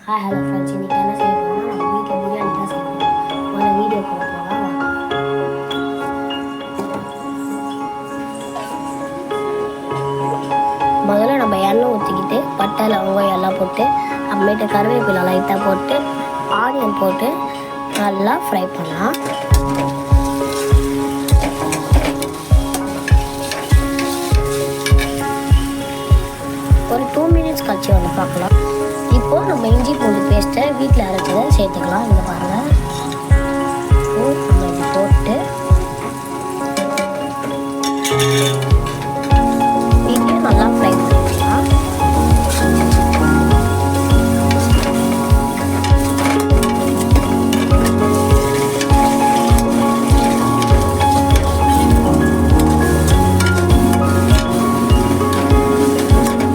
Hi hello friends, இன்றைக்கி என்ன செய்ய போகிறோம்னா நம்ம வீட்டில் பிரியாணி தான் செய்ய போகிறோம். முதல்ல வீடியோ போட போகலாம். முதல்ல நம்ம எண்ணெய் ஊற்றிக்கிட்டு பட்டை லவங்கம் எல்லாம் போட்டு அப்புறமேட்டு கருவேப்பிலை லைட்டாக போட்டு ஆனியன் போட்டு நல்லா ஃப்ரை பண்ணலாம். ஒரு 2 மினிட்ஸ் கழிச்சு வந்து பார்க்கலாம். இப்போது நம்ம இஞ்சி பூண்டு பேஸ்ட்டை வீட்டில் அரைச்சதை சேர்த்துக்கலாம். இங்கே பாருங்கள், நம்ம இது போட்டு வீட்டில் நல்லா ஃப்ரை பண்ணிக்கலாம்.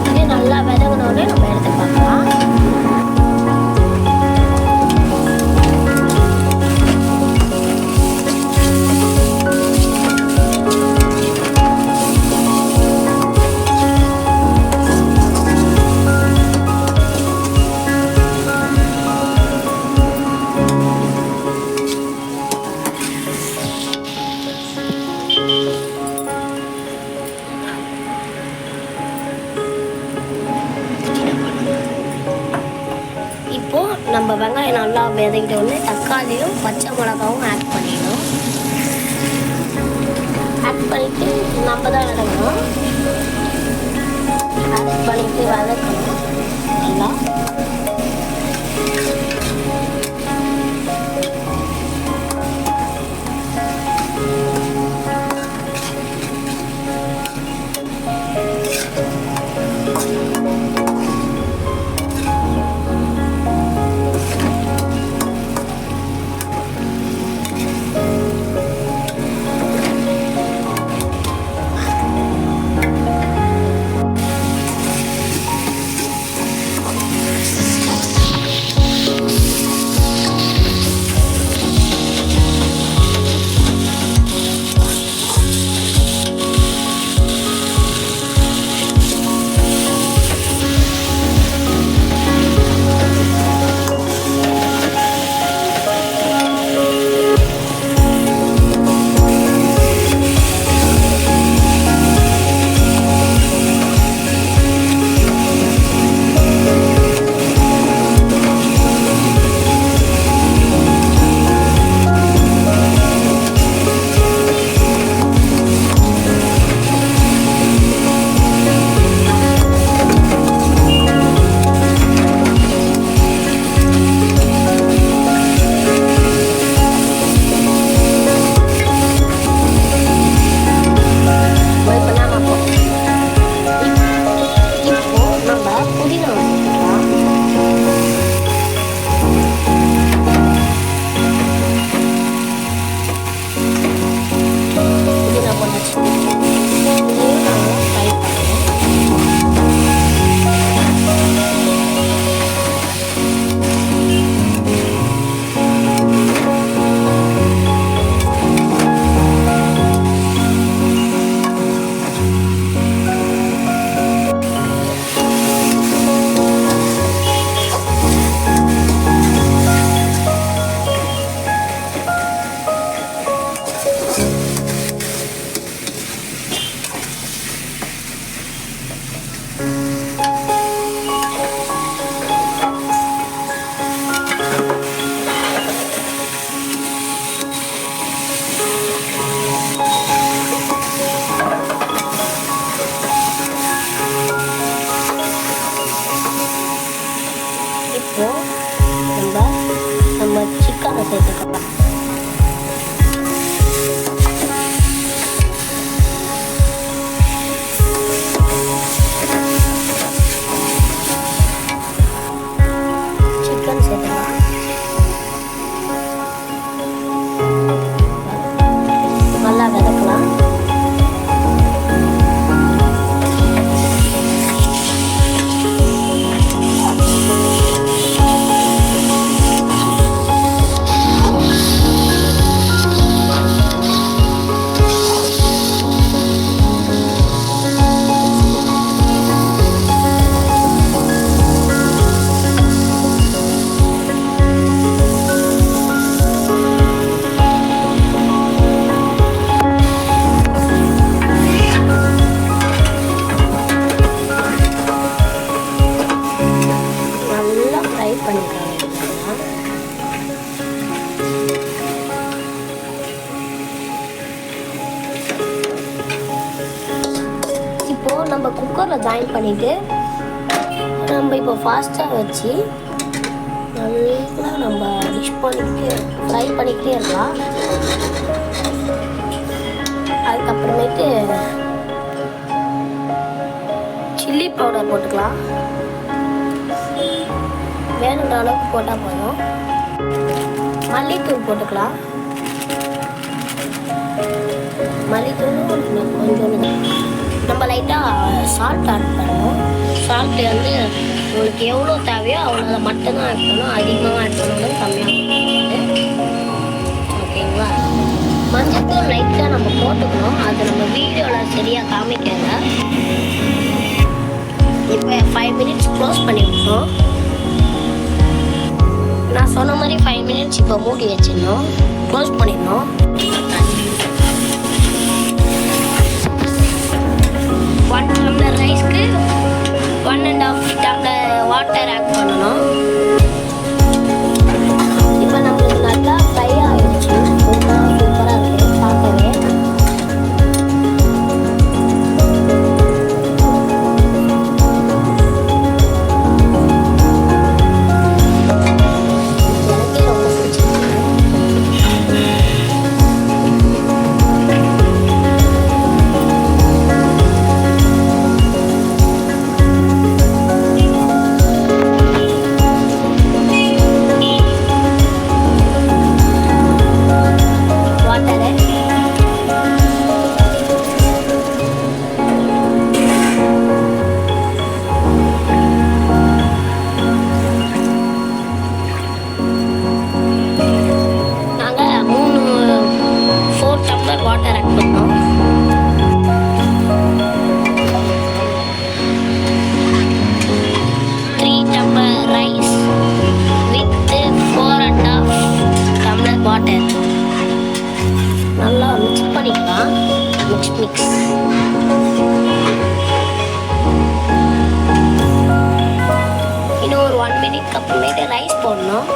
இது நல்லா விதங்கினோடனே நம்ம எடுத்து பார்க்கலாம். இப்போது நம்ம வெங்காயம் நல்லா விதைக்கிட்டோடனே தக்காளியும் பச்சை மிளகாவும் ஆட் பண்ணிடணும். ஆட் பண்ணிவிட்டு நம்ம தான் வதக்கணும். ஆட் பண்ணிவிட்டு வதக்கணும் நல்லா. நம்ம சிக்கனை சேர்த்துக்கலாம். சிக்கன் சேர்த்துக்கலாம். நல்லா வதக்கலாம். ஆன் பண்ணிவிட்டு நம்ம இப்போ ஃபாஸ்ட்டாக வச்சு நல்லா நம்ம டிஷ் பண்ணிக்கிட்டே ஃப்ரை பண்ணிக்கிட்டே இருக்கலாம். அதுக்கப்புறமேட்டு சில்லி பவுடர் போட்டுக்கலாம். வேணுன்ற அளவுக்கு போட்டால் போதும். மல்லித்தூள் போட்டுக்கலாம். மல்லித்தூள் கொஞ்சம் நம்ம லைட்டாக சால்ட் ஆட் பண்ணணும். சால்ட்டு வந்து உங்களுக்கு எவ்வளோ தேவையோ அவ்வளோ மட்டும்தான் ஆட் பண்ணணும். அதிகமாக ஆட் பண்ணணும், கம்மியாக. ஓகேங்களா? மஞ்சத்தூள் லைட்டாக நம்ம போட்டுக்கணும். அது நம்ம வீடியோவில் சரியாக காமிக்கங்க. இப்போ 5 மினிட்ஸ் க்ளோஸ் பண்ணி விட்டோம். நான் சொன்ன மாதிரி 5 மினிட்ஸ் இப்போ மூடி வச்சிடணும். க்ளோஸ் பண்ணிடணும். 1 டம்ளர் ரைஸ்க்கு 1.5 டம்ளர் வாட்டர் ஆட் பண்ணணும். இப்போ நம்மளுக்கு நல்லா ஃப்ரை ஆகிடுச்சு. சூப்பராக இருக்குது பார்க்கவே. வாட்டர் ஆட் பண்ணோம். Tumbler rice with 4.5 tumbler water நல்லா மிக்ஸ் பண்ணிக்கலாம். மிக்ஸ் இன்னும் ஒரு 1 மினிட்க்கு அப்புறமேட்டு ரைஸ் போடணும்.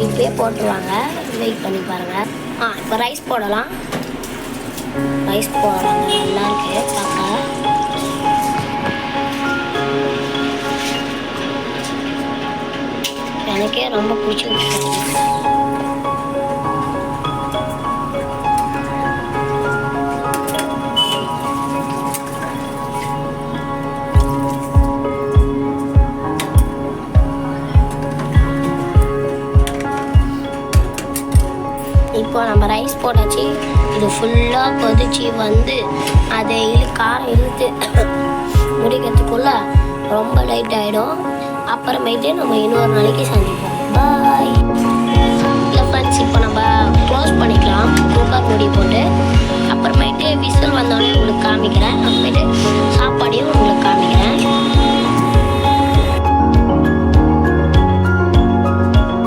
இப்படியே போட்டுருவாங்க. வெயிட் பண்ணி பாருங்கள். இப்போ ரைஸ் போடலாம். ரைஸ் போடலாங்க. நல்லா இருக்கு பார்க்க. எனக்கே ரொம்ப பிடிச்சிருக்கு. இப்போ நம்ம ரைஸ் போட்டாச்சு. இது ஃபுல்லாக கொதிச்சு வந்து அதை காரம் இழுத்து முடிக்கிறதுக்குள்ள ரொம்ப லைட் ஆகிடும். அப்புறமேட்டு நம்ம இன்னொரு நாளைக்கு சந்திப்போம். பாய். இல்லை ஃப்ரெண்ட்ஸ், இப்போ நம்ம க்ளோஸ் பண்ணிக்கலாம். குக்கர் மூடி போட்டு. அப்புறமேட்டு விசில் வந்தோடனே உங்களுக்கு காமிக்கிறேன். அப்புறமேட்டு